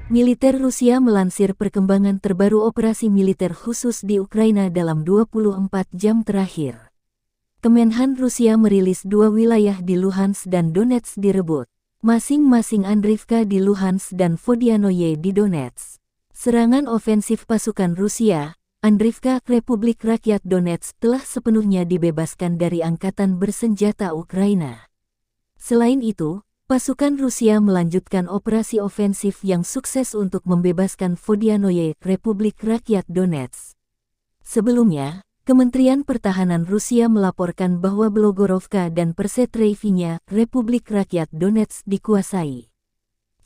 Militer Rusia melansir perkembangan terbaru operasi militer khusus di Ukraina dalam 24 jam terakhir. Kemenhan Rusia merilis 2 wilayah di Luhansk dan Donetsk direbut, masing-masing Andriivka di Luhansk dan Vodianoye di Donetsk. Serangan ofensif pasukan Rusia, Andriivka, Republik Rakyat Donetsk telah sepenuhnya dibebaskan dari angkatan bersenjata Ukraina. Selain itu, pasukan Rusia melanjutkan operasi ofensif yang sukses untuk membebaskan Vodianoye, Republik Rakyat Donetsk. Sebelumnya, Kementerian Pertahanan Rusia melaporkan bahwa Belogorovka dan Persetreivnya, Republik Rakyat Donetsk dikuasai.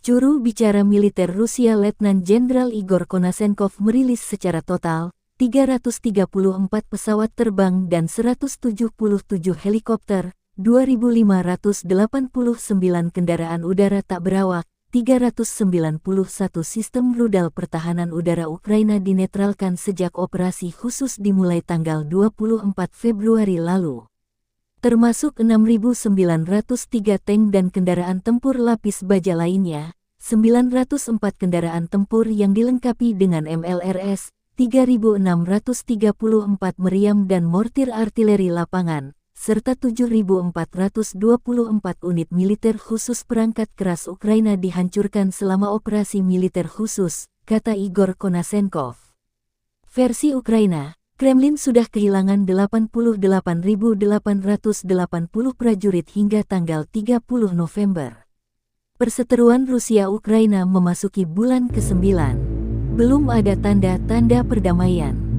Juru bicara militer Rusia Letnan Jenderal Igor Konasenkov merilis secara total 334 pesawat terbang dan 177 helikopter, 2.589 kendaraan udara tak berawak, 391 sistem rudal pertahanan udara Ukraina dinetralkan sejak operasi khusus dimulai tanggal 24 Februari lalu. Termasuk 6.903 tank dan kendaraan tempur lapis baja lainnya, 904 kendaraan tempur yang dilengkapi dengan MLRS, 3.634 meriam dan mortir artileri lapangan, serta 7.424 unit militer khusus perangkat keras Ukraina dihancurkan selama operasi militer khusus, kata Igor Konasenkov. Versi Ukraina, Kremlin sudah kehilangan 88.880 prajurit hingga tanggal 30 November. Perseteruan Rusia-Ukraina memasuki bulan ke-9. Belum ada tanda-tanda perdamaian.